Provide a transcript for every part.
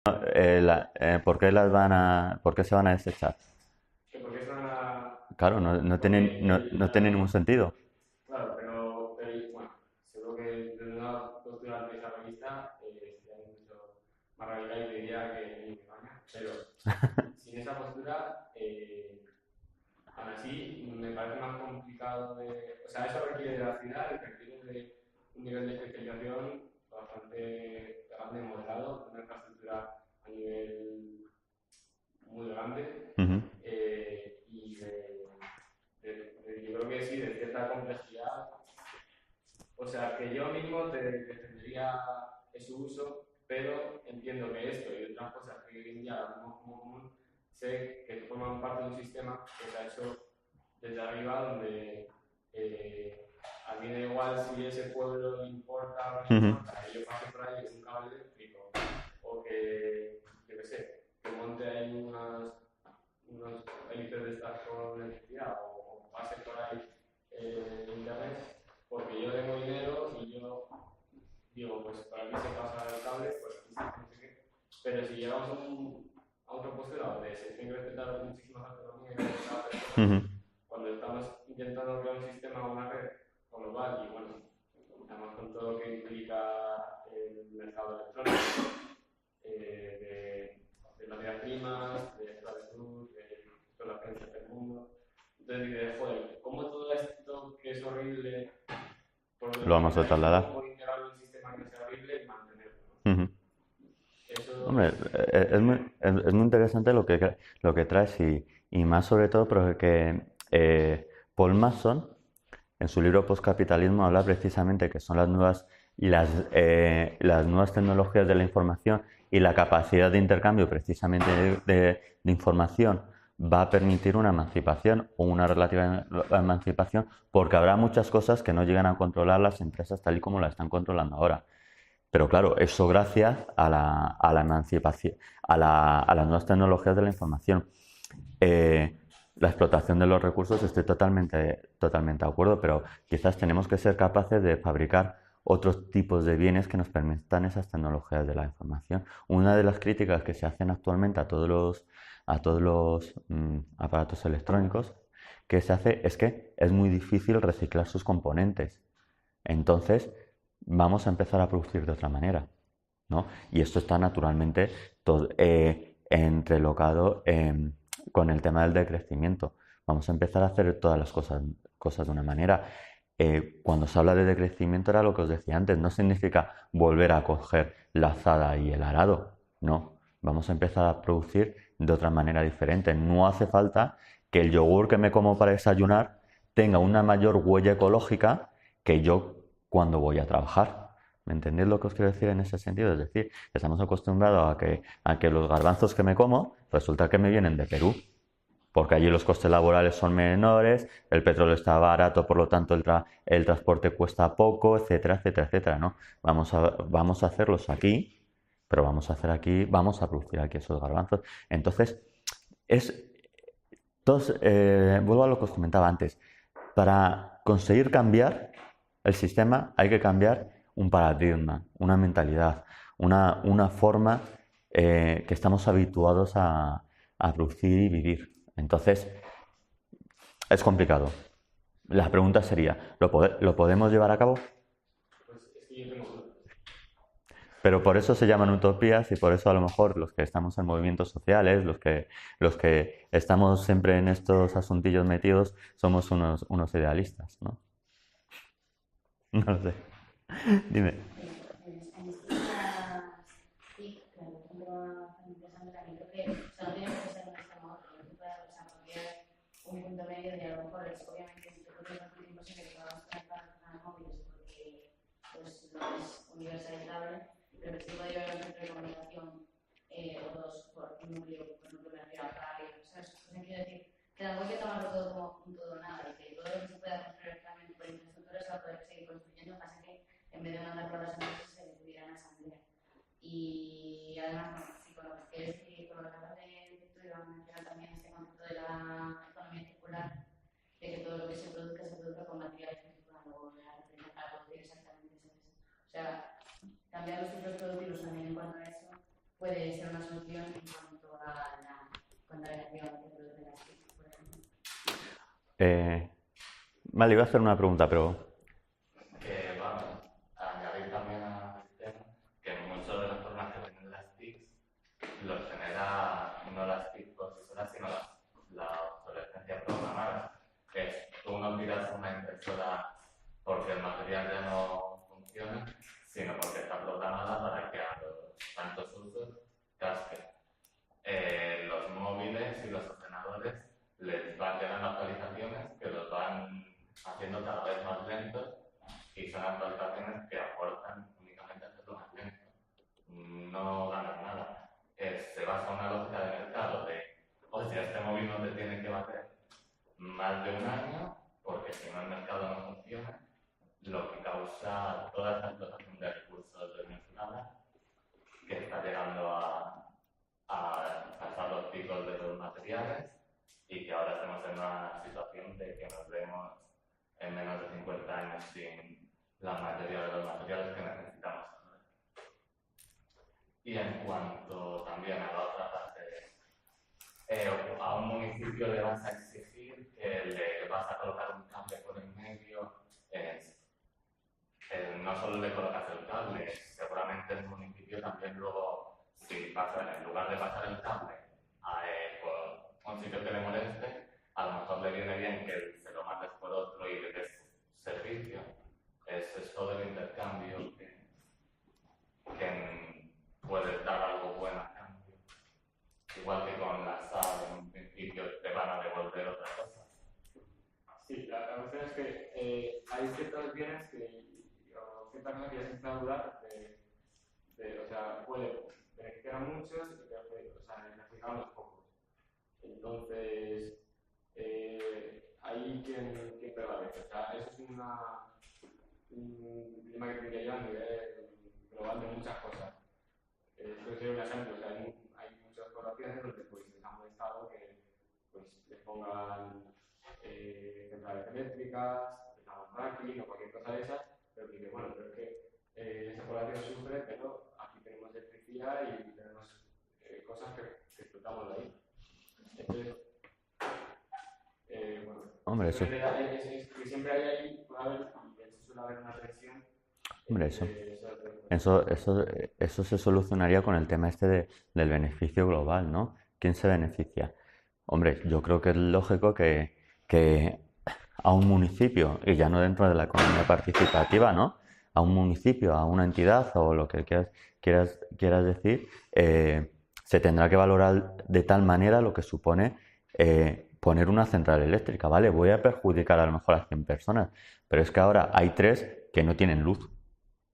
¿Por qué se van a desechar? Que porque es una... Claro, no tiene ningún sentido. Claro, bueno, seguro que desde una postura desarrollista sería mucho más radical y te diría que ni me baña, pero sin esa postura, aún así, me parece más complicado de... O sea, eso requiere de la ciudad y requiere de un nivel de especialización bastante moderado, una infraestructura a nivel muy grande Ujú, y yo creo que sí, de cierta complejidad. O sea, que yo mismo te defendería su uso, pero entiendo que esto y otras cosas que hoy en día vemos como común, sé que forman parte de un sistema que se ha hecho desde arriba, donde a mí da igual si ese pueblo le importa o no le ujú. importa, que yo pase por ahí con un cable eléctrico, o que, yo qué sé, que monte ahí unos hélices de estas con electricidad, o pase por ahí internet, porque yo tengo dinero y yo digo, pues para mí se pasa el cable, pues aquí sí, no sé qué. Pero si llegamos a otro postura donde se tiene que respetar muchísimas autonomías de cada persona, Ujú. cuando estamos intentando crear un sistema o una red global y bueno, además con todo lo que implica el mercado electrónico, de materias primas, de esclavitud, de las creencias del mundo. Entonces dices, joder, ¿cómo todo esto que es horrible, por lo Lo que vamos se a ha hecho, cómo trasladar. puedo integrarlo en un sistema que sea horrible y mantenerlo? Ujú. ¿No? Eso Hombre, es es muy interesante lo que traes y más sobre todo porque Paul Mason en su libro Postcapitalismo habla precisamente que son las nuevas tecnologías de la información y la capacidad de intercambio precisamente de información va a permitir una emancipación o una relativa emancipación porque habrá muchas cosas que no llegan a controlar las empresas tal y como la están controlando ahora. Pero claro, eso gracias a la emancipación, a las nuevas tecnologías de la información. Eh, la explotación de los recursos estoy totalmente de acuerdo, pero quizás tenemos que ser capaces de fabricar otros tipos de bienes que nos permitan esas tecnologías de la información. Una de las críticas que se hacen actualmente a todos los aparatos electrónicos que se hace es que es muy difícil reciclar sus componentes. Entonces, vamos a empezar a producir de otra manera, ¿no? Y esto está naturalmente entrelocado con el tema del decrecimiento. Vamos a empezar a hacer todas las cosas de una manera. Cuando se habla de decrecimiento era lo que os decía antes, no significa volver a coger la azada y el arado, no. Vamos a empezar a producir de otra manera diferente. No hace falta que el yogur que me como para desayunar tenga una mayor huella ecológica que yo cuando voy a trabajar. ¿Me entendéis lo que os quiero decir en ese sentido? Es decir, estamos acostumbrados a que los garbanzos que me como resulta que me vienen de Perú, porque allí los costes laborales son menores, el petróleo está barato, por lo tanto el transporte cuesta poco, etcétera, etcétera, etcétera, ¿no? Vamos a hacerlos aquí, pero vamos a producir aquí esos garbanzos. Entonces, es, vuelvo a lo que os comentaba antes, para conseguir cambiar el sistema hay que cambiar un paradigma, una mentalidad, una forma que estamos habituados a producir y vivir. Entonces, es complicado. La pregunta sería, ¿lo podemos llevar a cabo? pues es que yo tengo dudas. Pero por eso se llaman utopías y por eso a lo mejor los que estamos en movimientos sociales, los que estamos siempre en estos asuntillos metidos, somos unos idealistas, ¿no? No lo sé. Dime. En estas TIC, que por ejemplo es interesante también, creo que o sea, no tiene por qué ser un extremo a otro, no puede desarrollar un punto medio de a lo mejor es obviamente yo creo que es bastante imposible que podamos conectar a móviles porque pues no es universalizable, pero que sí puede haber un centro de comunicación o dos por un núcleo, por ejemplo, me refiero a radio, ¿sabes? O sea, quiero decir que tampoco hay que tomarlo todo como un todo o nada y que todo lo que se pueda construir realmente por infraestructura se va a poder seguir construyendo, pasa que en vez de mandar por las empresas se detuvieran a asamblea. Y además, bueno, sí, con lo que quiero decir, con lo que hablas de tú iba a mencionar también este concepto de la economía circular, de que todo lo que se produzca con materiales que se puedan luego referencia para producir exactamente eso. O sea, cambiar los ciclos productivos también en cuanto a eso puede ser una solución en cuanto a la contaminación que producen las TIC, por ejemplo. Vale, iba a hacer una pregunta, pero Que vamos, añadir también al tema que muchos de los problemas que tienen las TICs los genera no las TIC por sí solas, sino la obsolescencia programada. Que es, tú no tiras una impresora porque el material ya no funciona, sino porque está programada para que a los tantos usos casque. Los móviles y los ordenadores les van llegando actualizaciones que los van haciendo cada vez más lentos y son actualizaciones que aportan únicamente a hacerlo más lento. No ganan nada. Se basa en una lógica de mercado de, o sea, este móvil no te tiene que bater más de un año, porque si no el mercado no funciona, lo que causa toda esta explotación de recursos desmesurada que está llegando a pasar los picos de los materiales y que ahora estamos en una situación de que nos vemos en menos de 50 años sin la mayoría de los materiales que necesitamos. Y en cuanto también a la otra parte, a un municipio le vas a exigir que le vas a colocar un cable por el medio, no solo le colocas el cable, seguramente el municipio también luego, si pasa, en lugar de pasar el cable por un sitio que le moleste, a lo mejor le viene bien que se lo mandes por otro y le des servicio. Es todo el intercambio que puedes dar algo bueno a cambio. Igual que con la sal, en un principio te van a devolver otra cosa. Sí, la cuestión es que hay ciertos bienes o ciertas cosas que ya se empiezan a dudar o sea, puede beneficiar a muchos y perjudicar a unos pocos. Entonces, ahí quién prevalece. O sea, eso es un dilema que tendría yo a nivel global de muchas cosas. Esto sería un ejemplo. O sea, hay muchas poblaciones donde pues, les han molestado que pues, les pongan centrales eléctricas, les hagan fracking o cualquier cosa de esas, pero que bueno, pero es que esa población sufre, pero aquí tenemos electricidad y tenemos cosas que explotamos de ahí. Entonces, bueno, hombre, eso. que siempre hay ahí, puede haber, y eso suele haber una tensión. Hombre, eso se solucionaría con el tema este del beneficio global, ¿no? ¿Quién se beneficia? Hombre, yo creo que es lógico que a un municipio, y ya no dentro de la economía participativa, ¿no? A un municipio, a una entidad o lo que quieras decir, se tendrá que valorar de tal manera lo que supone poner una central eléctrica, ¿vale? Voy a perjudicar a lo mejor a 100 personas, pero es que ahora hay 3 que no tienen luz.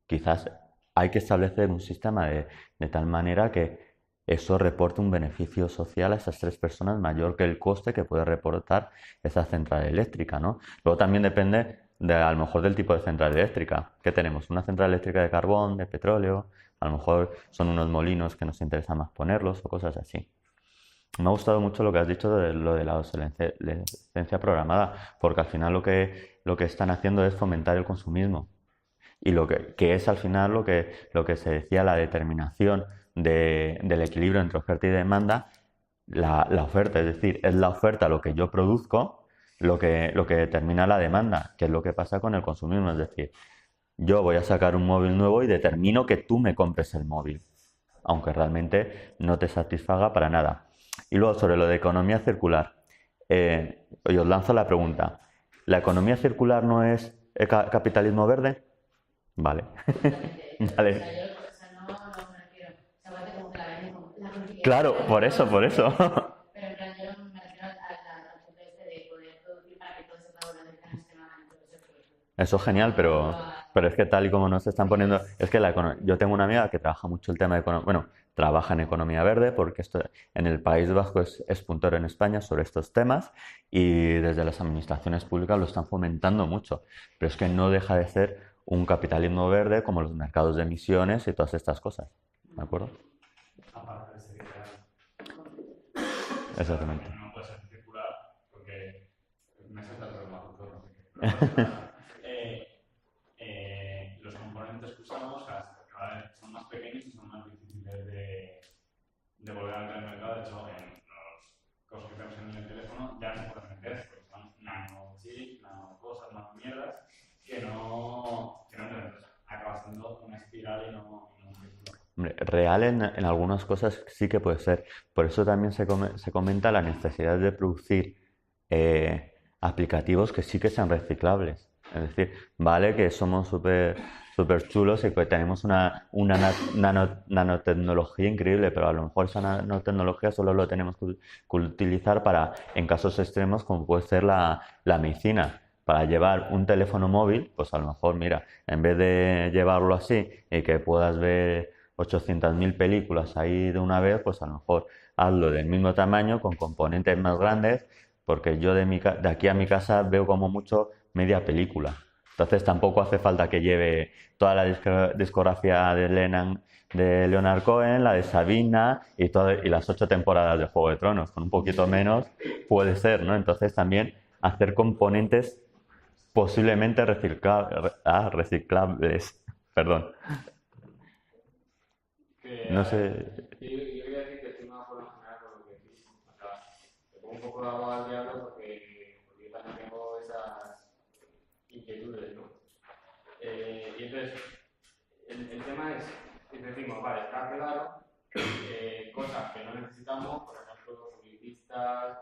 Quizás hay que establecer un sistema de tal manera que eso reporte un beneficio social a esas 3 personas mayor que el coste que puede reportar esa central eléctrica, ¿no? Luego también depende a lo mejor del tipo de central eléctrica. ¿Qué tenemos? Una central eléctrica de carbón, de petróleo, a lo mejor son unos molinos que nos interesa más ponerlos o cosas así. Me ha gustado mucho lo que has dicho de lo de la obsolescencia programada, porque al final lo que están haciendo es fomentar el consumismo. Y que es al final lo que se decía, la determinación del equilibrio entre oferta y demanda, la oferta, es decir, es la oferta lo que yo produzco, lo que determina la demanda, que es lo que pasa con el consumismo, es decir, yo voy a sacar un móvil nuevo y determino que tú me compres el móvil, aunque realmente no te satisfaga para nada. Y luego sobre lo de economía circular, os lanzo la pregunta, ¿la economía circular no es capitalismo verde? Vale. Vale. O sea, yo no me refiero, se aguante como que la venden como la política. Claro, por eso. Pero en plan, yo no me refiero al punto este de poder producir para que todo se pueda volver tan extremadamente producto. Eso es genial, pero es que tal y como nos están poniendo, es que yo tengo una amiga que trabaja mucho el tema de economía, bueno, trabaja en economía verde porque esto en el País Vasco es puntero en España sobre estos temas y desde las administraciones públicas lo están fomentando mucho, pero es que no deja de ser un capitalismo verde como los mercados de emisiones y todas estas cosas, ¿de acuerdo? Aparte de ser ideal. Exactamente. No puede ser circular porque me salta el problema futuro, no sé qué. Los componentes que usamos cada vez son más pequeños y son más difíciles de de volver a entrar en el mercado. De hecho, en los cosas que tenemos en el teléfono ya no se pueden meter, porque son nanochips, nanocosas, nanomierdas, que no entran. Acaba siendo una espiral y no un círculo. Hombre, real en algunas cosas sí que puede ser. Por eso también se comenta la necesidad de producir aplicativos que sí que sean reciclables. Es decir, vale que somos súper chulos y que tenemos una nanotecnología increíble, pero a lo mejor esa nanotecnología solo lo tenemos que utilizar para, en casos extremos, como puede ser la medicina. Para llevar un teléfono móvil, pues a lo mejor, mira, en vez de llevarlo así y que puedas ver 800.000 películas ahí de una vez, pues a lo mejor hazlo del mismo tamaño, con componentes más grandes, porque yo de aquí a mi casa veo como mucho media película. Entonces tampoco hace falta que lleve toda la discografía de Leonard Cohen, la de Sabina y las 8 temporadas de Juego de Tronos. Con un poquito menos puede ser, ¿no? Entonces también hacer componentes posiblemente reciclables. Perdón. No sé. Yo quería decir que estoy más por lo general con lo que decís. O sea, te pongo un poco de agua al diablo porque yo también tengo esas inquietudes, ¿no? Y entonces, el tema es, si decimos, vale, está claro, cosas que no necesitamos, por ejemplo, publicistas,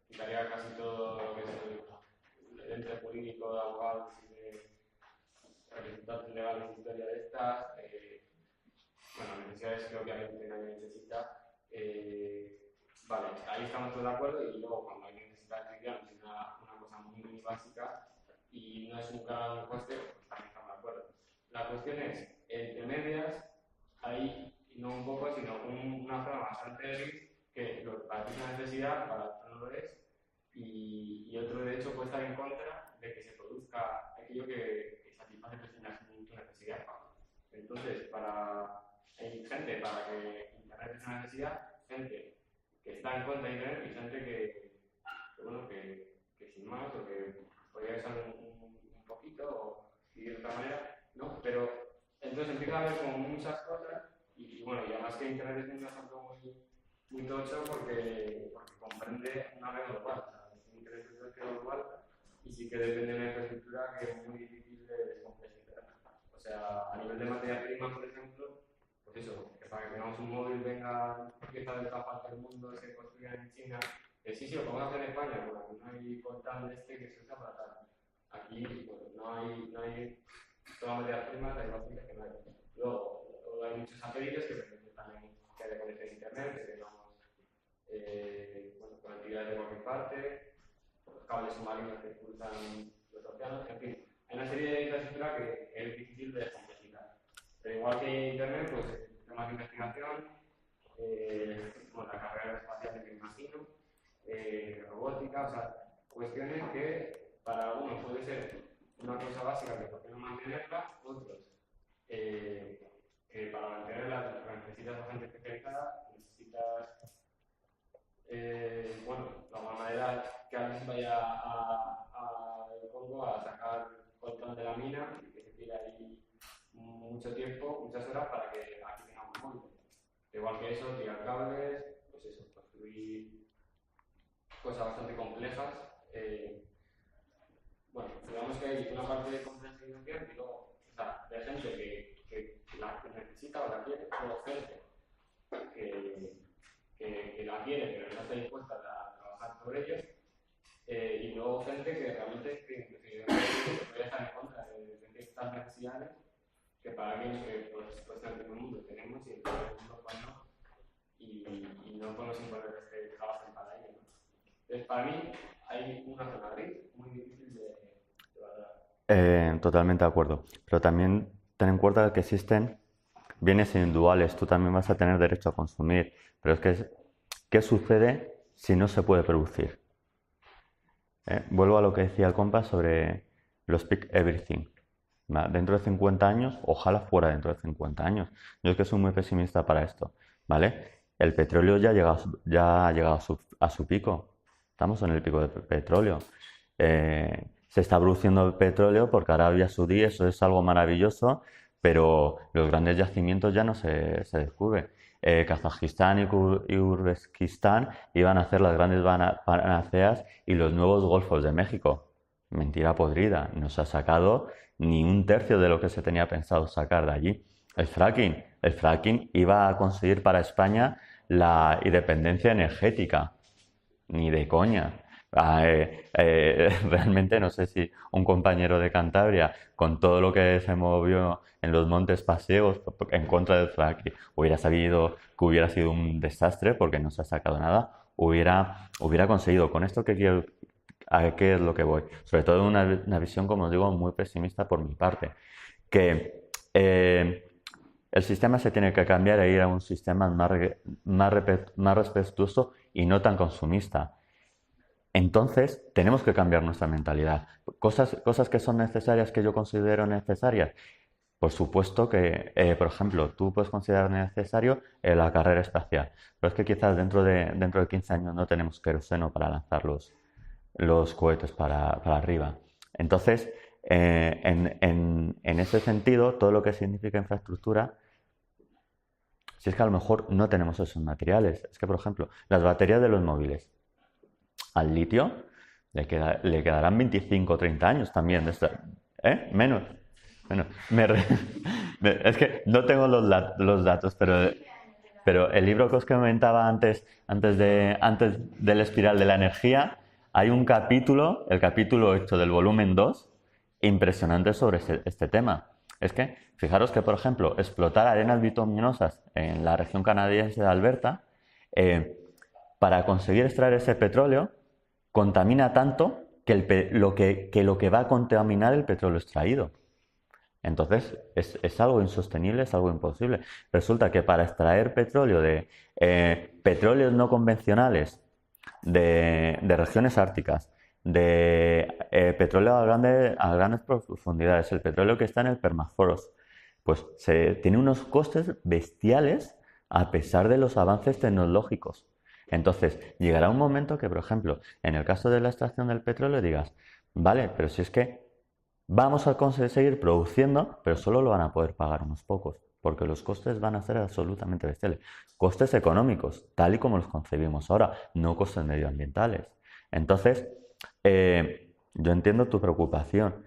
quitaría casi todo lo que es el ente jurídico de abogados y de representantes legales y historia de estas. Bueno, necesidades que obviamente nadie necesita. Vale, ahí estamos todos de acuerdo y luego cuando alguien necesita electricidad es una cosa muy básica y no es un gran coste, pues también estamos de acuerdo. La cuestión es, entre medias, hay no un poco, sino una forma bastante débil que lo que para ti es una necesidad, para otro no lo es, y otro de hecho puede estar en contra de que se produzca aquello que satisface tu necesidad. Entonces, hay gente para que Internet es una necesidad, gente que está en contra de Internet y gente que sin más o que podría usar un poquito o de otra manera, ¿no? Pero entonces empieza a haber como muchas cosas y bueno, y además que Internet es un ejemplo muy tocho porque comprende una red global, o sea, Internet es una red global y sí que depende de una infraestructura que es muy difícil de descomplejizar. O sea, a nivel de materia prima, por ejemplo, pues eso, que para que tengamos un móvil venga piezas de todas partes del mundo, se construyan en China. Sí, lo podemos hacer en España, bueno, no hay coltán de este que se usa para tal. Aquí, pues, no hay todas las materias primas, hay bastantes que no hay. Luego hay muchos satélites que permiten también que haya conexión a Internet, que tengamos conectividad de cualquier parte, los cables submarinos que cruzan los océanos, en fin. Hay una serie de infraestructura que es difícil de descomplejizar. Pero igual que Internet, pues temas de investigación, la carrera espacial que me imagino, robótica, o sea, cuestiones que para uno puede ser una cosa básica que por qué no mantenerla, otros que para mantenerla necesitas bastante especializada, necesitas de alguna manera que alguien vaya al Congo a sacar coltán de la mina y que se tire ahí mucho tiempo, muchas horas para que aquí tengamos móvil. Igual que eso, tirar cables, pues eso, construir cosas bastante complejas. Digamos que hay una parte de complejización y luego, o sea, de gente que la necesita o la quiere, o gente que la quiere pero no está dispuesta a trabajar sobre ello, y luego gente que realmente podría estar en contra de estas necesidades que para aquellos que pues en el mundo tenemos y en el mundo pues no, y no podemos imponer que trabajen para ello, ¿no? Entonces, para mí hay una zona gris muy difícil de valorar. Totalmente de acuerdo. Pero también ten en cuenta que existen bienes individuales. Tú también vas a tener derecho a consumir. Pero es que, ¿qué sucede si no se puede producir? Vuelvo a lo que decía el compa sobre los peak everything. Dentro de 50 años, ojalá fuera dentro de 50 años. Yo es que soy muy pesimista para esto, ¿vale? El petróleo ya ha llegado a su pico. Estamos en el pico de petróleo. Se está produciendo el petróleo porque Arabia Saudí, eso es algo maravilloso, pero los grandes yacimientos ya no se descubren. Kazajistán y Uzbekistán iban a ser las grandes panaceas y los nuevos golfos de México. Mentira podrida, no se ha sacado ni un tercio de lo que se tenía pensado sacar de allí. El fracking iba a conseguir para España la independencia energética, ni de coña. Realmente no sé si un compañero de Cantabria, con todo lo que se movió en los montes pasiegos en contra del fracking, hubiera sabido que hubiera sido un desastre porque no se ha sacado nada, hubiera conseguido. Con esto ¿a qué es lo que voy? Sobre todo una visión, como os digo, muy pesimista por mi parte, que el sistema se tiene que cambiar e ir a un sistema más respetuoso y no tan consumista. Entonces, tenemos que cambiar nuestra mentalidad. Cosas que son necesarias, que yo considero necesarias. Por supuesto que, por ejemplo, tú puedes considerar necesario la carrera espacial, pero es que quizás dentro de 15 años no tenemos queroseno para lanzar los cohetes para arriba. Entonces, en ese sentido, todo lo que significa infraestructura, si es que a lo mejor no tenemos esos materiales. Es que, por ejemplo, las baterías de los móviles, al litio le quedarán 25 o 30 años también. Menos. Es que no tengo los datos, pero el libro que os comentaba antes del espiral de la energía, hay un capítulo, el capítulo 8 del volumen 2, impresionante sobre este tema. Es que, fijaros que, por ejemplo, explotar arenas bituminosas en la región canadiense de Alberta, para conseguir extraer ese petróleo, contamina tanto que lo que va a contaminar el petróleo extraído. Entonces, es algo insostenible, es algo imposible. Resulta que para extraer petróleo de petróleos no convencionales, de regiones árticas, de petróleo a grandes profundidades, el petróleo que está en el permafrost, pues tiene unos costes bestiales a pesar de los avances tecnológicos. Entonces, llegará un momento que, por ejemplo, en el caso de la extracción del petróleo digas, vale, pero si es que vamos a conseguir produciendo, pero solo lo van a poder pagar unos pocos, porque los costes van a ser absolutamente bestiales. Costes económicos, tal y como los concebimos ahora, no costes medioambientales. Entonces, yo entiendo tu preocupación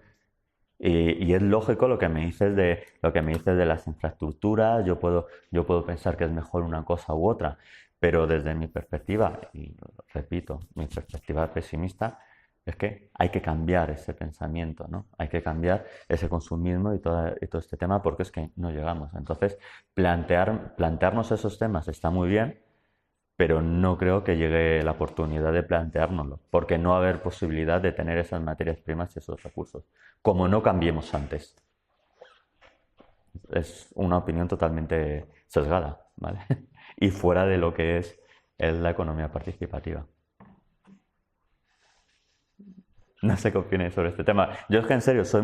y es lógico lo que me dices de las infraestructuras. Yo puedo pensar que es mejor una cosa u otra, pero desde mi perspectiva, y repito, mi perspectiva pesimista, es que hay que cambiar ese pensamiento, ¿no? Hay que cambiar ese consumismo y todo este tema, porque es que no llegamos. Entonces, plantearnos esos temas está muy bien, pero no creo que llegue la oportunidad de planteárnoslo, porque no va a haber posibilidad de tener esas materias primas y esos recursos, como no cambiemos antes. Es una opinión totalmente sesgada, ¿vale? Y fuera de lo que es la economía participativa. No sé qué opináis sobre este tema. Yo es que en serio soy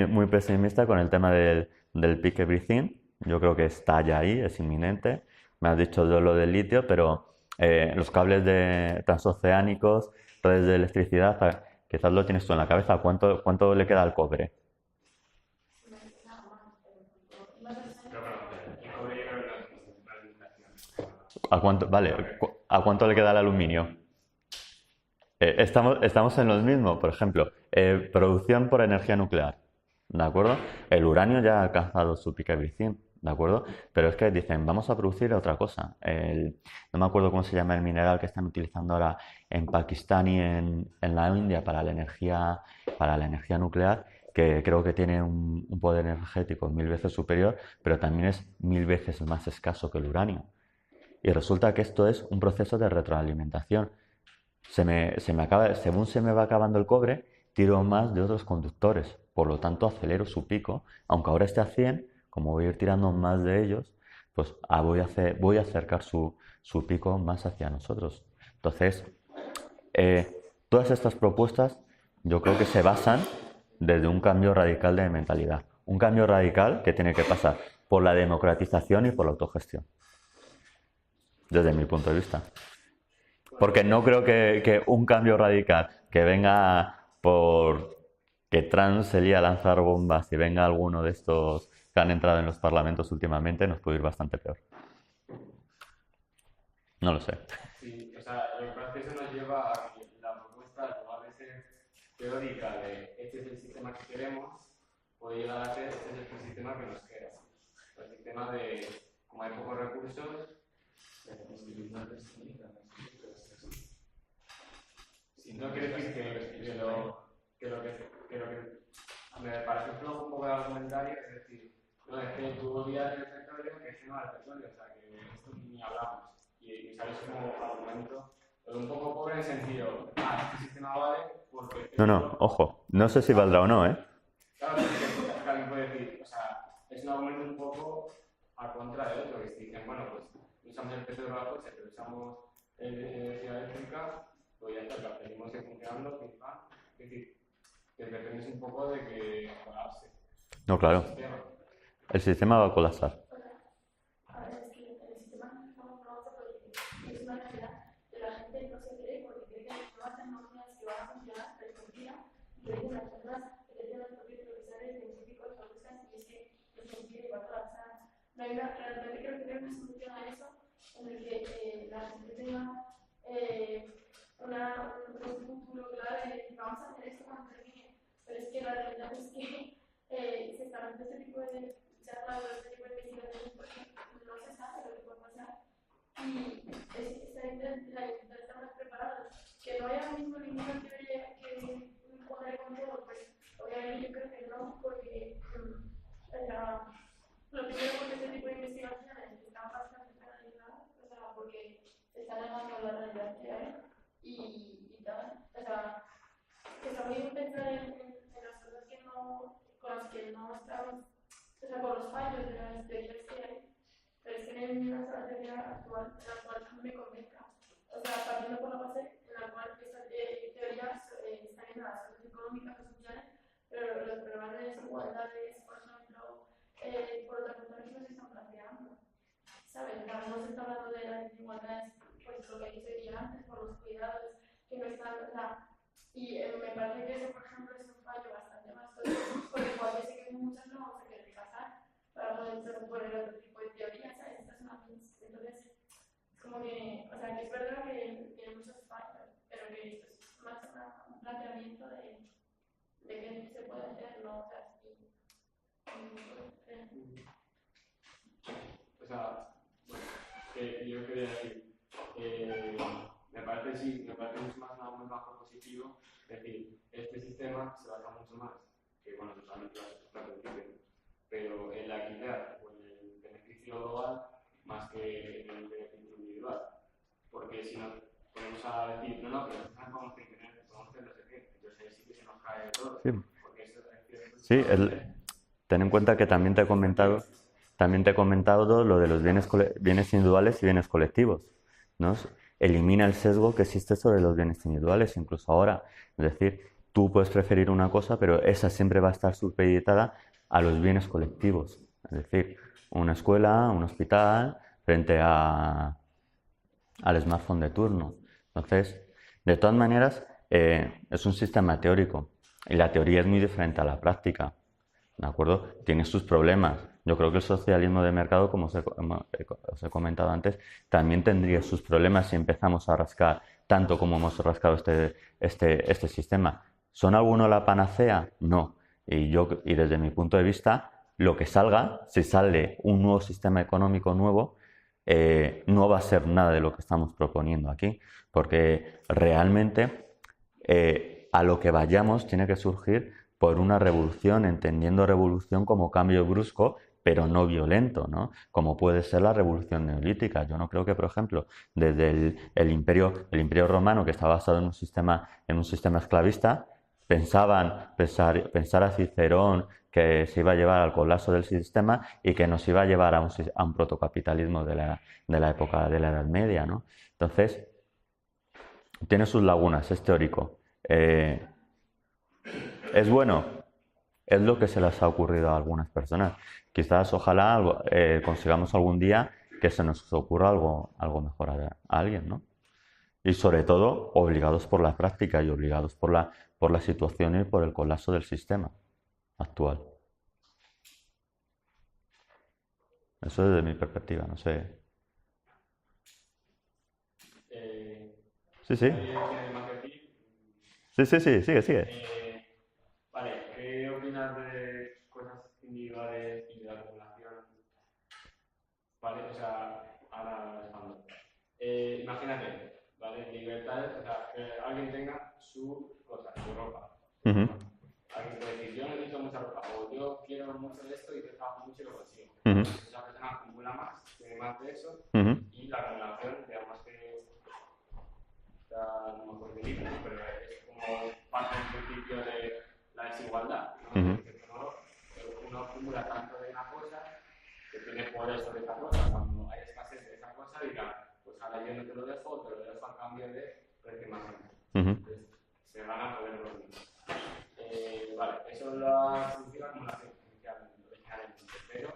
muy pesimista con el tema del peak everything. Yo creo que está ya ahí, es inminente. Me has dicho yo lo del litio, pero los cables transoceánicos, redes de electricidad, quizás lo tienes tú en la cabeza. ¿Cuánto le queda al cobre? ¿A cuánto le queda al aluminio? Estamos en los mismos, por ejemplo, producción por energía nuclear, ¿de acuerdo? El uranio ya ha alcanzado su peak everything, ¿de acuerdo? Pero es que dicen, vamos a producir otra cosa. No me acuerdo cómo se llama el mineral que están utilizando ahora en Pakistán y en la India para la energía nuclear, que creo que tiene un poder energético 1000 veces superior, pero también es 1000 veces más escaso que el uranio. Y resulta que esto es un proceso de retroalimentación. Según se me va acabando el cobre, tiro más de otros conductores, por lo tanto acelero su pico, aunque ahora esté a 100, como voy a ir tirando más de ellos, pues voy a acercar su pico más hacia nosotros. Entonces, todas estas propuestas yo creo que se basan desde un cambio radical de mentalidad, un cambio radical que tiene que pasar por la democratización y por la autogestión, desde mi punto de vista. Porque no creo que un cambio radical que venga por que Trump se lía a lanzar bombas y venga alguno de estos que han entrado en los parlamentos últimamente, nos puede ir bastante peor. No lo sé. Sí, o sea, lo que pasa es que eso nos lleva a que la propuesta, en lugar de ser teórica de este es el sistema que queremos, puede llegar a ser este es el sistema que nos queda. El sistema de, como hay pocos recursos, no quiere decir que lo que me parece flojo un poco de argumentario, es decir, no, es que tú odias el petróleo, que es que no al petróleo, o sea, que de esto ni hablamos. Y sales como argumento, pero un poco pobre en el sentido, este sistema vale porque... No, ojo, no sé si valdrá o no, ¿eh? Claro, porque alguien puede decir, o sea, es un argumento un poco a contra de otro, que si dicen, bueno, pues usamos el petróleo para el coche, pero usamos energía eléctrica, pues ya está, seguimos funcionando, pim, pam. Es decir, que depende un poco de que colapse. No, claro. El sistema va a colapsar. Realmente creo que hay una solución a eso en el que la gente tenga un futuro claro de vamos a hacer esto cuando termine, pero es que la realidad es que se está haciendo este tipo de investigaciones porque no se sabe lo que puede pasar y la gente está más preparada. Que no haya mismo ninguna teoría que poner con todo, pues obviamente yo creo que no, porque lo primero porque este tipo de investigaciones están bastante penalizadas, o sea, porque se está negando la realidad que hay y tal. O sea, que está muy bien pensar en las cosas que no, con las que no estamos, o sea, con los fallos de las teorías que hay, pero es que no hay ninguna teoría actual en la cual me convenza. O sea, partiendo por la base en la cual estas teorías están en las cosas económicas o sociales, pero los problemas de desigualdades, por ejemplo, por otra cosa que no se están planteando, ¿sabes? No se está hablando de las desigualdades, pues lo que dice antes, por los cuidados, que no están, o sea, y me parece que eso, por ejemplo, es un fallo bastante más sólido, porque igual yo sé que muchas no vamos a querer rechazar para poder poner otro tipo de teorías, ¿sabes? Estas son entonces, es como que, o sea, que es verdad que tiene muchos fallos, pero que esto es más un planteamiento de que se puede hacer, ¿no? O sea, O sea, que yo quería decir, me parece mucho más un argumento positivo, es decir, este sistema se basa mucho más, que bueno, totalmente lo has principio, pero en la equidad o en el beneficio global más que en el beneficio individual, porque si nos ponemos a decir, no, pero nosotros podemos tener no sé qué, entonces ahí sí que se nos cae todo, Sí. porque eso es Sí, ten en cuenta que también te he comentado lo de los bienes individuales y bienes colectivos, ¿no? Elimina el sesgo que existe sobre los bienes individuales, incluso ahora. Es decir, tú puedes preferir una cosa, pero esa siempre va a estar supeditada a los bienes colectivos. Es decir, una escuela, un hospital, frente al smartphone de turno. Entonces, de todas maneras, es un sistema teórico y la teoría es muy diferente a la práctica. ¿De acuerdo? Tiene sus problemas. Yo creo que el socialismo de mercado, como os he comentado antes, también tendría sus problemas si empezamos a rascar tanto como hemos rascado este sistema. ¿Son algunos la panacea? No. Y desde mi punto de vista, lo que salga, si sale un nuevo sistema económico nuevo, no va a ser nada de lo que estamos proponiendo aquí, porque realmente a lo que vayamos tiene que surgir por una revolución, entendiendo revolución como cambio brusco, pero no violento, ¿no? Como puede ser la revolución neolítica. Yo no creo que, por ejemplo, desde el imperio romano, que está basado en un sistema esclavista, pensar a Cicerón que se iba a llevar al colapso del sistema y que nos iba a llevar a un protocapitalismo de la época de la Edad Media, ¿no? Entonces, tiene sus lagunas, es teórico. Es bueno, es lo que se les ha ocurrido a algunas personas. Quizás, ojalá, consigamos algún día que se nos ocurra algo mejor a alguien, ¿no? Y sobre todo, obligados por la práctica y obligados por la situación y por el colapso del sistema actual. Eso desde mi perspectiva, no sé. Sí, sí. ¿Alguien tiene más que decir? Sí, sigue. Vale, ¿qué opinas de cosas individuales y de la acumulación? Vale, o sea, ahora expando. Imagínate, ¿vale? Libertades, o sea, que alguien tenga su cosa, su ropa. Ujú, Alguien puede decir, yo necesito mucha ropa, o yo quiero mucho de esto y yo trabajo mucho y lo consigo. ujú, Esa persona acumula más, tiene más de eso, ujú, y la acumulación, digamos que está, no me acuerdo qué libro, pero es como parte del principio de la desigualdad, ¿no? ujú. Que uno acumula tanto de una cosa que tiene poder sobre esa cosa. Cuando hay escasez de esa cosa, dirá, pues ahora yo no te lo dejo a cambio de precio más alto. Ujú. Entonces, se gana poder los mismos. Vale, eso lo ha solucionado la acumulación originalmente, pero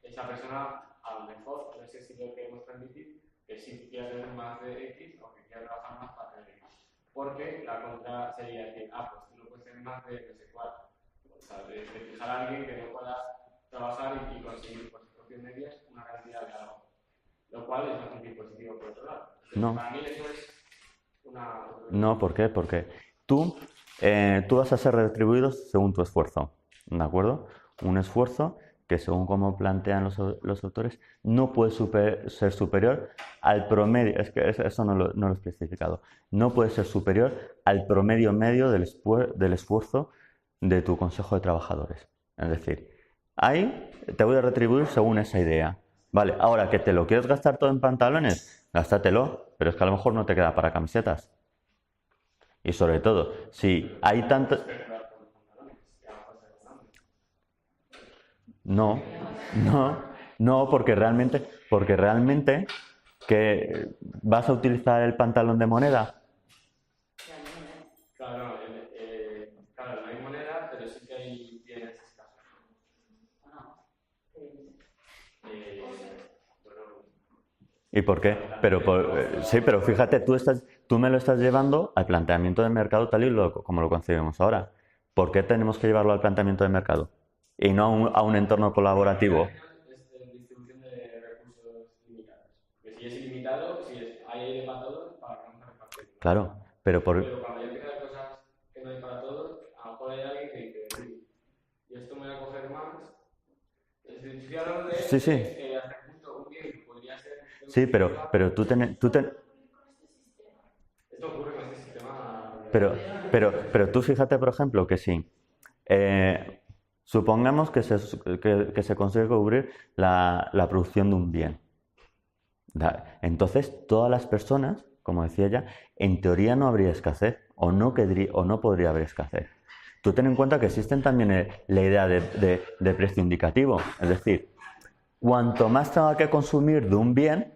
esa persona, a lo mejor, no sé si lo queremos permitir, que sí quiere tener más de X o que quiere trabajar más para tener X. Porque la contra sería decir, pues tú no puedes tener más de no sé cuál. O sea, de fijar a alguien que no pueda trabajar y conseguir por sus propios medios una cantidad de algo. Lo cual es bastante positivo por otro lado. Entonces, No. para mí eso es una... No, ¿por qué? Porque tú vas a ser retribuido según tu esfuerzo, ¿de acuerdo? Un esfuerzo que, según como plantean los autores, no puede ser superior al promedio, es que eso no lo he especificado, no puede ser superior al promedio medio del esfuerzo de tu consejo de trabajadores. Es decir, ahí te voy a retribuir según esa idea. Vale, ahora que te lo quieres gastar todo en pantalones, gástatelo, pero es que a lo mejor no te queda para camisetas. Y sobre todo, si hay tanto... No, no, porque realmente que vas a utilizar el pantalón de moneda. Claro, claro, no hay moneda, pero sí que hay bienes escasos. ¿Y por qué? Sí, pero fíjate, tú me lo estás llevando al planteamiento de mercado tal y como lo concebimos ahora. ¿Por qué tenemos que llevarlo al planteamiento de mercado? Y no a un entorno colaborativo. Es distribución de recursos limitados. Que si es ilimitado, hay aire para todos, para que no se repartir. Claro, pero Pero cuando ya empiezan cosas que no hay para todos, a lo mejor hay alguien que dice, uy, y esto me voy a coger más. Estoy hablando de Sí. hacer justo un bien que podría ser... Sí, pero tú Esto ocurre con este sistema... Pero tú fíjate, por ejemplo, que si supongamos que se consigue cubrir la producción de un bien. Entonces, todas las personas, como decía ella, en teoría no habría escasez o no podría haber escasez. Tú ten en cuenta que existen también la idea de precio indicativo. Es decir, cuanto más tenga que consumir de un bien,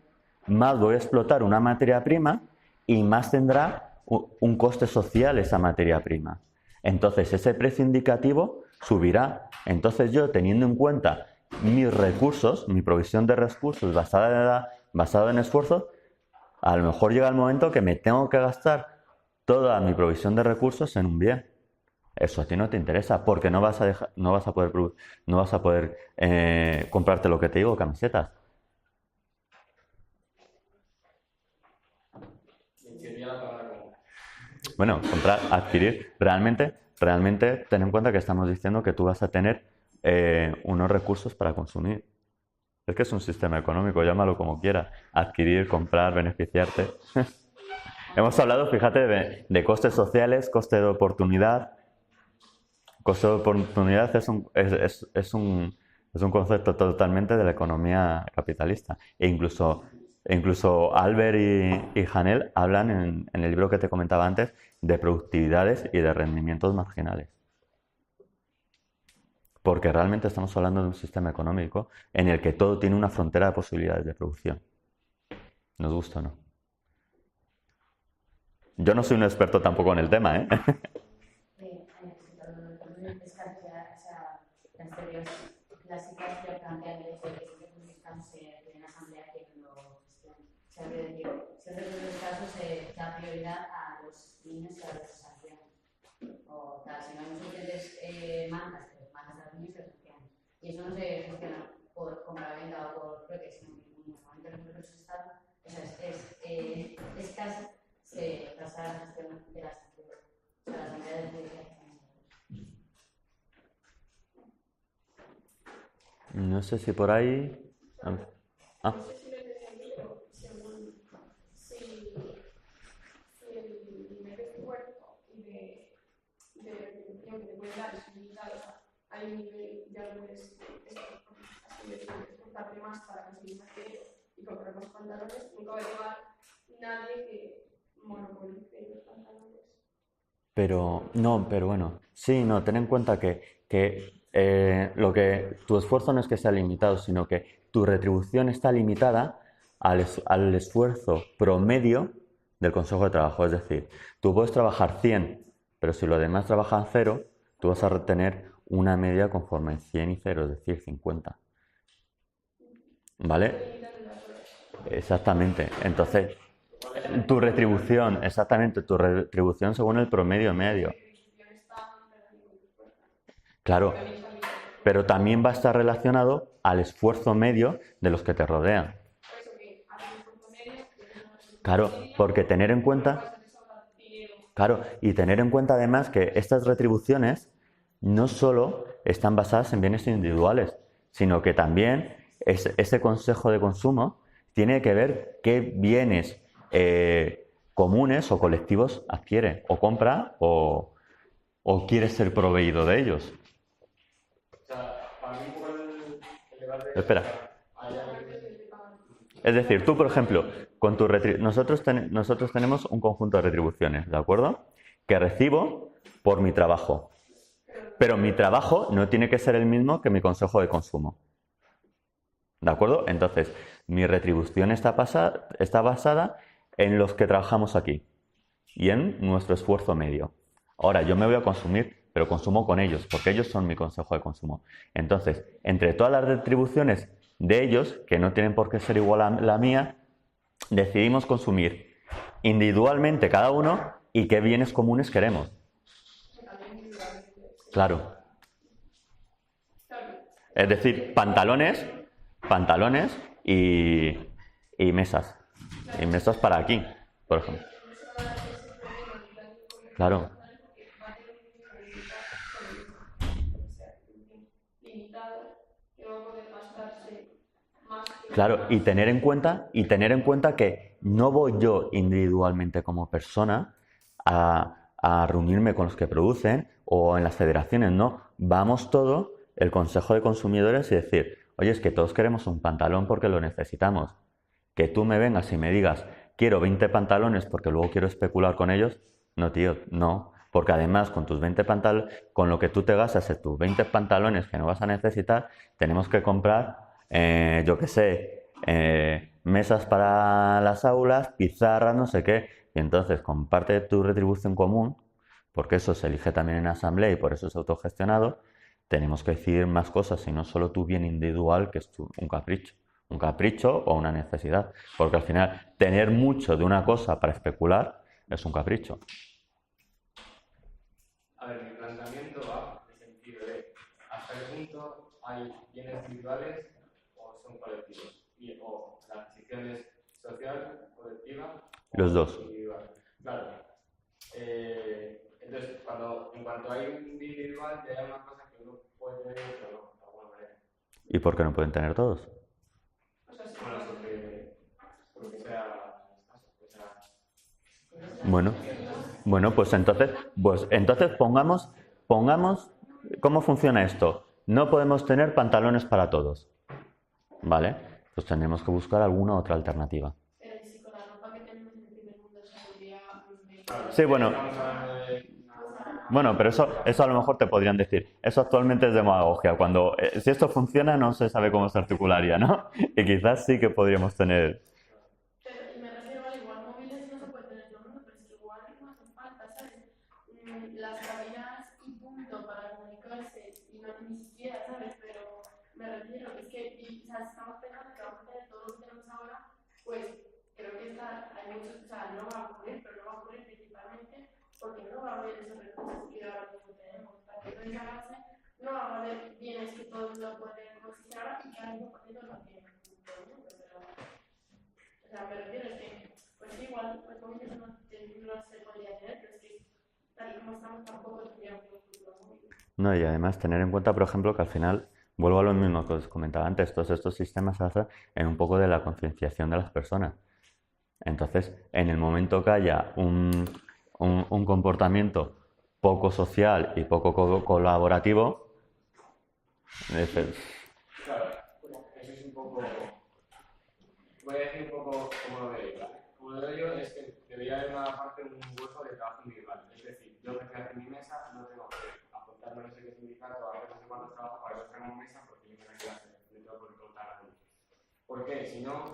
más voy a explotar una materia prima y más tendrá un coste social esa materia prima. Entonces ese precio indicativo subirá. Entonces yo, teniendo en cuenta mis recursos, mi provisión de recursos basada en esfuerzo, a lo mejor llega el momento que me tengo que gastar toda mi provisión de recursos en un bien. Eso a ti no te interesa porque no vas a poder comprarte lo que te digo, camisetas. Bueno, comprar, adquirir, realmente ten en cuenta que estamos diciendo que tú vas a tener unos recursos para consumir. Es que es un sistema económico, llámalo como quieras. Adquirir, comprar, beneficiarte. Hemos hablado, fíjate, de costes sociales, coste de oportunidad. Coste de oportunidad es un concepto totalmente de la economía capitalista. E incluso Albert y Hanel hablan en el libro que te comentaba antes de productividades y de rendimientos marginales. Porque realmente estamos hablando de un sistema económico en el que todo tiene una frontera de posibilidades de producción. Nos gusta o no. Yo no soy un experto tampoco en el tema, ¿eh? Las teorías clásicas que plantean el hecho de que siempre que un descanso en asamblea que lo gestionen. O sea, que siempre que en los casos se da prioridad a los niños y a los ancianos. O tal, si no hay suficientes mandas, pues mandas a los niños y a los ancianos. Y eso no se gestiona por compraventa o creo que es en el momento en el que se está, o sea, es casi se pasa a la gestión de las entidades, o sea, las entidades judiciales. No sé si por ahí... Ah. No sé si lo he entendido, pero según si el nivel de esfuerzo y de retribución que te puede dar es limitado, o sea, hay un nivel de algunos esforzarte más para conseguir más dinero y comprar más pantalones, nunca va a llegar nadie que monopolice los pantalones. Pero bueno, sí, no, ten en cuenta que tu esfuerzo no es que sea limitado, sino que tu retribución está limitada al esfuerzo promedio del Consejo de Trabajo. Es decir, tú puedes trabajar 100, pero si los demás trabajan 0, tú vas a retener una media conforme 100 y 0, es decir, 50. ¿Vale? Exactamente. Entonces, tu retribución según el promedio medio. Claro, pero también va a estar relacionado al esfuerzo medio de los que te rodean. Claro, porque tener en cuenta... Claro, y tener en cuenta además que estas retribuciones no solo están basadas en bienes individuales, sino que también ese consejo de consumo tiene que ver qué bienes comunes o colectivos adquiere, o compra, o quiere ser proveído de ellos. O sea, para mí un poco el debate... Espera. Es decir, tú, por ejemplo, con nosotros tenemos un conjunto de retribuciones, ¿de acuerdo? Que recibo por mi trabajo. Pero mi trabajo no tiene que ser el mismo que mi consejo de consumo. ¿De acuerdo? Entonces, mi retribución está basada en los que trabajamos aquí y en nuestro esfuerzo medio. Ahora, yo me voy a consumir, pero consumo con ellos, porque ellos son mi consejo de consumo. Entonces, entre todas las retribuciones de ellos, que no tienen por qué ser igual a la mía, decidimos consumir individualmente cada uno y qué bienes comunes queremos. Claro. Es decir, pantalones y mesas. Y mesas para aquí, por ejemplo. Claro. Claro, y tener en cuenta que no voy yo individualmente como persona a reunirme con los que producen o en las federaciones, no. Vamos todo el Consejo de Consumidores y decir, oye, es que todos queremos un pantalón porque lo necesitamos. Que tú me vengas y me digas, quiero 20 pantalones porque luego quiero especular con ellos, no, tío, no. Porque además con tus 20 pantalones, con lo que tú te gastas en tus 20 pantalones que no vas a necesitar, tenemos que comprar, yo qué sé, mesas para las aulas, pizarras, no sé qué. Y entonces, con parte de tu retribución común, porque eso se elige también en asamblea y por eso es autogestionado, tenemos que decidir más cosas y no solo tu bien individual, que es un capricho o una necesidad. Porque al final, tener mucho de una cosa para especular es un capricho. A ver, mi planteamiento va en el sentido de hasta qué punto hay bienes individuales o son colectivos. O la adquisición es social, colectiva o los dos. Individual. Claro. Entonces, en cuanto hay un bien individual, ya hay una cosa que uno puede tener y otro no, de alguna manera. ¿Y por qué no pueden tener todos? Bueno, porque sea... Bueno, pues entonces pongamos cómo funciona esto. No podemos tener pantalones para todos, ¿vale? Pues tendremos que buscar alguna otra alternativa. Pero si con la ropa que tenemos en el primer mundo se podría... Sí, bueno, pero eso a lo mejor te podrían decir. Eso actualmente es demagogia. Cuando si esto funciona no se sabe cómo se articularía, ¿no? Y quizás sí que podríamos tener... Pero, y me refiero al igual, móviles no se puede tener todo el mundo, pero si igual no hacen falta, ¿sabes? Las cabinas y punto para comunicarse, y no ni siquiera, ¿sabes? Pero me refiero, es que, o sea, estamos pensando que vamos a tener todo lo que tenemos ahora, pues creo que hay muchos, o sea, no va a ocurrir, pero no va a ocurrir principalmente porque no va a haber esos recursos que ahora mismo tenemos. Partiendo de esa base, no va a haber bienes que todos lo pueden conseguir ahora y que ahora mismo no tienen. igual, pues como dices, no se podría tener, pero es que tal y como estamos tampoco tendríamos un futuro móvil. No, y además tener en cuenta, por ejemplo, que al final, vuelvo a lo mismo que os comentaba antes, todos estos sistemas se basan en un poco de la concienciación de las personas. Entonces, en el momento que haya un comportamiento poco social y poco colaborativo, dices, Claro, eso es un poco. Voy a decir un poco cómo lo veo, ¿vale? Como lo veo yo es que debería haber una parte, un hueco de trabajo individual. Es decir, yo que estoy en mi mesa no tengo que apuntarme a no sé qué sindicato, a ver no sé cuántos trabajos para que tenga una mesa porque yo me la quiero hacer. No tengo por qué contar a nadie. ¿Por qué? Si no,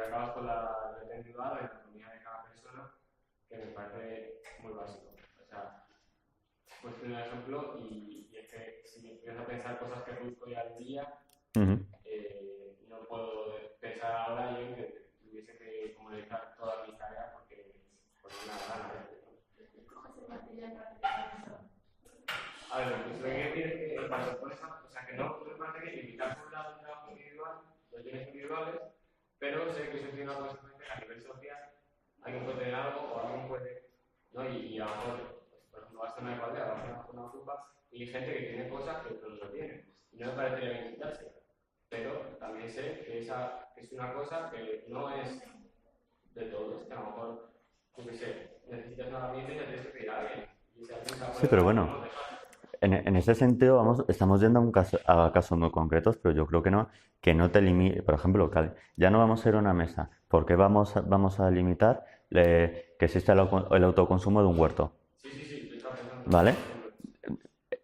acabas con la libertad individual, la autonomía de cada persona, que me parece muy básico. O sea, pues un ejemplo y es que si empiezo a pensar cosas que busco ya al día, no puedo pensar ahora yo que tuviese que comunicar todas mis tareas porque pues no me da gana. Coges el material para hacer eso. A ver, lo que quiero decir es que cuando pones o sea, que no me parece que limitar por un lado el trabajo individual, los bienes individuales, pero sé que eso tiene una consecuencia que a nivel social alguien puede tener algo o alguien puede, ¿no? Y a lo mejor, pues, por ejemplo, vas a una igualdad, vas a una ocupa y hay gente que tiene cosas que otros no tienen. Y no me parecería bien quitarse. Pero también sé que esa es una cosa que no es de todos, que a lo mejor, yo qué sé, necesitas una herramienta y te tienes que pedir a alguien. Y si alguien te sí, pero bueno, en ese sentido estamos yendo a casos muy concretos, pero yo creo que no te limite. Por ejemplo, ya no vamos a ir a una mesa, porque vamos a limitar que exista el autoconsumo de un huerto, Sí, yo estaba pensando. ¿vale?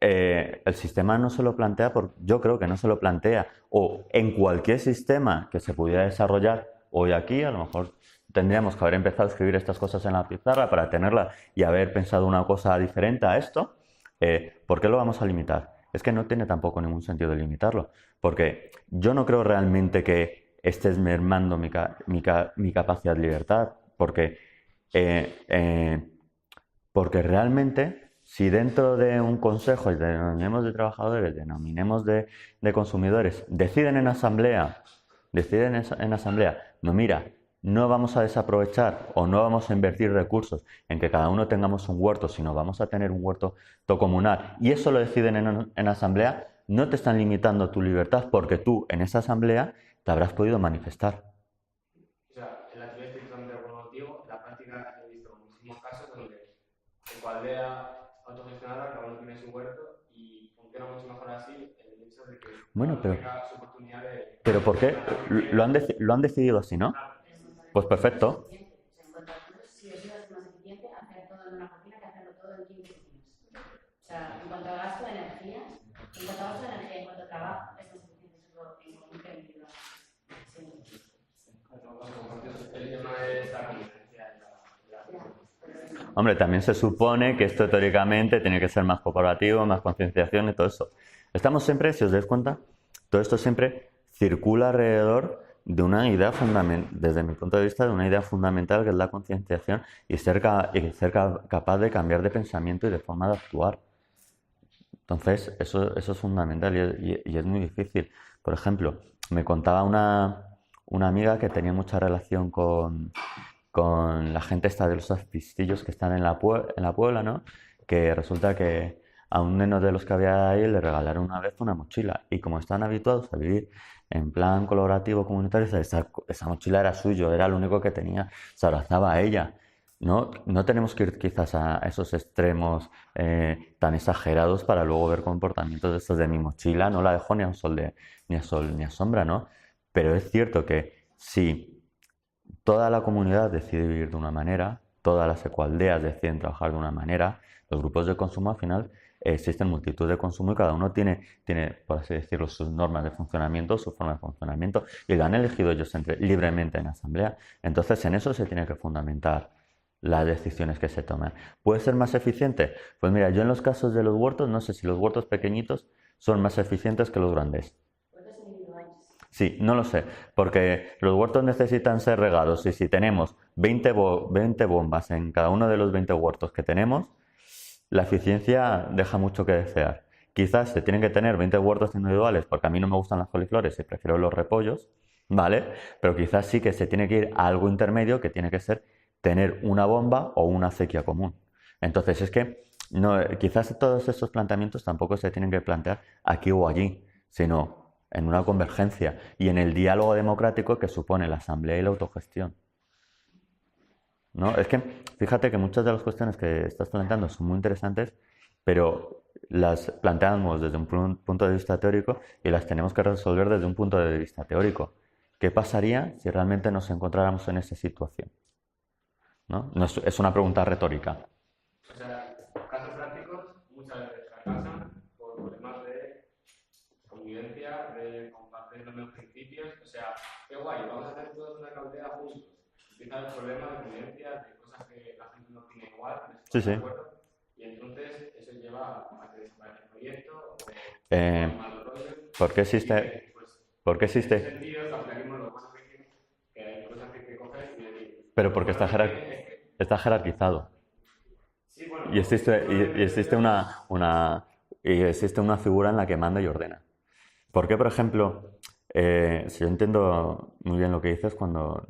El sistema no se lo plantea, yo creo que no se lo plantea, o en cualquier sistema que se pudiera desarrollar hoy aquí, a lo mejor tendríamos que haber empezado a escribir estas cosas en la pizarra para tenerla y haber pensado una cosa diferente a esto. ¿Por qué lo vamos a limitar? Es que no tiene tampoco ningún sentido de limitarlo, porque yo no creo realmente que estés mermando mi capacidad de libertad, porque realmente si dentro de un consejo, denominemos de trabajadores, denominemos de consumidores, deciden en asamblea, no mira, no vamos a desaprovechar o no vamos a invertir recursos en que cada uno tengamos un huerto, sino vamos a tener un huerto comunal y eso lo deciden en asamblea, no te están limitando tu libertad porque tú en esa asamblea te habrás podido manifestar. O sea, en la teoría estoy totalmente de acuerdo contigo, en la práctica he visto muchísimos casos donde en aldea autogestionada, cada uno tiene su huerto y funciona mucho mejor así el hecho de que bueno, tenga su oportunidad de... ¿Pero por qué? Lo han decidido así, ¿no? Pues perfecto. Si os es más eficiente hacer todo en una cocina que hacerlo todo en 15 días. O sea, en cuanto a gasto de energía, en cuanto a trabajo, es más eficiente solo en común que individual. Sí. El tema es la convivencia. Hombre, también se supone que esto teóricamente tiene que ser más cooperativo, más concienciación y todo eso. Estamos siempre, si os dais cuenta, todo esto siempre circula alrededor de una idea fundamental, desde mi punto de vista, de una idea fundamental que es la concienciación y ser capaz de cambiar de pensamiento y de forma de actuar. Entonces, eso es fundamental y es muy difícil. Por ejemplo, me contaba una amiga que tenía mucha relación con la gente esta de los artistillos que están en la Puebla, ¿no? Que resulta que a un neno de los que había ahí le regalaron una vez una mochila y como están habituados a vivir en plan colaborativo comunitario, esa mochila era suyo, era lo único que tenía, se abrazaba a ella. No tenemos que ir quizás a esos extremos tan exagerados para luego ver comportamientos de estos de mi mochila, no la dejo ni a sol ni a sombra, ¿no? Pero es cierto que si toda la comunidad decide vivir de una manera, todas las ecoaldeas deciden trabajar de una manera, los grupos de consumo al final existen multitud de consumo y cada uno tiene, por así decirlo, sus normas de funcionamiento, su forma de funcionamiento y lo han elegido ellos libremente en asamblea. Entonces en eso se tiene que fundamentar las decisiones que se toman. ¿Puede ser más eficiente? Pues mira, yo en los casos de los huertos, no sé si los huertos pequeñitos son más eficientes que los grandes. Sí, no lo sé, porque los huertos necesitan ser regados y si tenemos 20 bombas en cada uno de los 20 huertos que tenemos, la eficiencia deja mucho que desear. Quizás se tienen que tener 20 huertos individuales porque a mí no me gustan las coliflores y prefiero los repollos, ¿vale? Pero quizás sí que se tiene que ir a algo intermedio que tiene que ser tener una bomba o una acequia común. Entonces, es que no, quizás todos estos planteamientos tampoco se tienen que plantear aquí o allí, sino en una convergencia y en el diálogo democrático que supone la asamblea y la autogestión. ¿No? Es que fíjate que muchas de las cuestiones que estás planteando son muy interesantes, pero las planteamos desde un punto de vista teórico y las tenemos que resolver desde un punto de vista teórico. ¿Qué pasaría si realmente nos encontráramos en esa situación? ¿No? Es una pregunta retórica. O sea, casos prácticos muchas veces fracasan por problemas de convivencia, de compartir los mismos principios. O sea, qué guay, vamos a hacer todos una caldera juntos. Empieza el problema de convivencia, de cosas que la gente no opina igual, no está de acuerdo. Y entonces eso lleva a que desaparezca el proyecto o malos rollos. ¿Por qué existe? ¿Por qué existe? En ese sentido, capitalismo lo bueno que tiene, que hay cosas que hay que coger y decir. Pero porque está jerarquizado. Sí, bueno, Y existe una figura en la que manda y ordena. ¿Por qué, por ejemplo, si yo entiendo muy bien lo que dices, cuando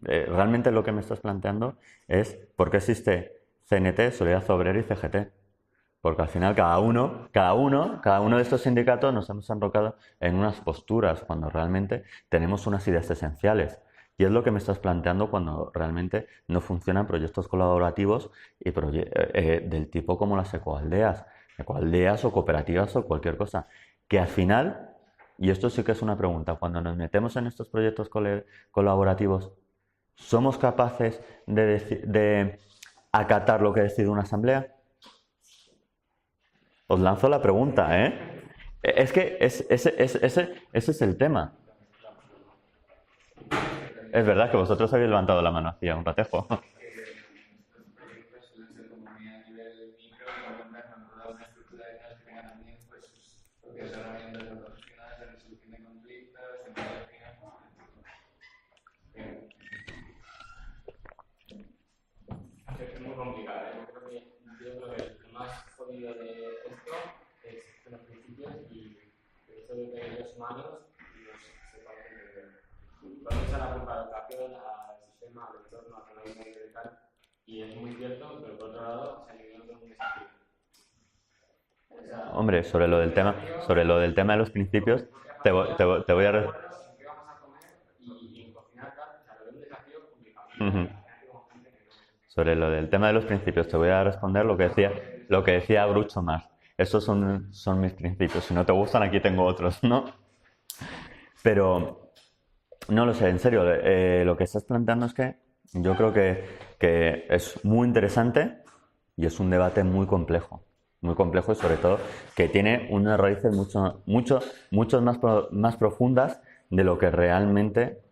realmente lo que me estás planteando es por qué existe CNT, Solidaridad Obrera y CGT? Porque al final cada uno de estos sindicatos nos hemos enrocado en unas posturas cuando realmente tenemos unas ideas esenciales. Y es lo que me estás planteando cuando realmente no funcionan proyectos colaborativos y del tipo como las ecoaldeas o cooperativas o cualquier cosa. Que al final, y esto sí que es una pregunta, cuando nos metemos en estos proyectos colaborativos, ¿somos capaces de acatar lo que decide una asamblea? Os lanzo la pregunta, ¿eh? Es que ese es el tema. Es verdad que vosotros habéis levantado la mano hacía un ratejo. Es muy complicado, ¿eh? Yo creo que lo más jodido de esto es los principios y el hecho de que los humanos nos separen de él. Vamos a echar la culpa a la educación, al sistema, al entorno, a que no hay medio y tal, y es muy cierto, pero por otro lado se alineó con un desafío. O sea, Hombre, sobre lo del tema de los principios, te voy a... ¿Qué vamos a comer y cocinar tal? O sea, lo veo un desafío complicado. Sobre lo del tema de los principios, te voy a responder lo que decía Groucho Marx. Esos son mis principios. Si no te gustan, aquí tengo otros, ¿no? Pero no lo sé, en serio. Lo que estás planteando es que yo creo que es muy interesante y es un debate muy complejo y sobre todo que tiene unas raíces mucho más profundas de lo que realmente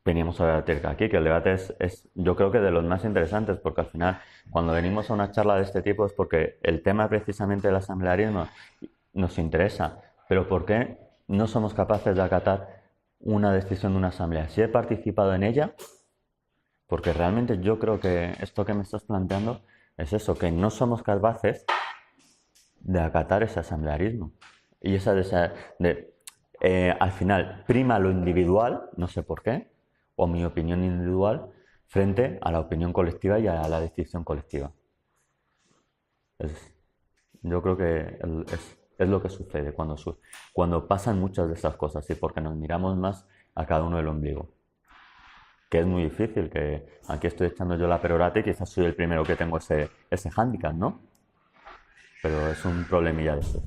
veníamos a debatir aquí, que el debate es yo creo que de los más interesantes, porque al final cuando venimos a una charla de este tipo es porque el tema precisamente del asamblearismo nos interesa, pero ¿por qué no somos capaces de acatar una decisión de una asamblea? Si he participado en ella, porque realmente yo creo que esto que me estás planteando es eso, que no somos capaces de acatar ese asamblearismo. Y al final prima lo individual, no sé por qué, o mi opinión individual frente a la opinión colectiva y a la decisión colectiva. Yo creo que es lo que sucede cuando pasan muchas de esas cosas, y porque nos miramos más a cada uno del ombligo. Que es muy difícil, que aquí estoy echando yo la perorata y quizás soy el primero que tengo ese hándicap, ¿no? Pero es un problemilla de eso.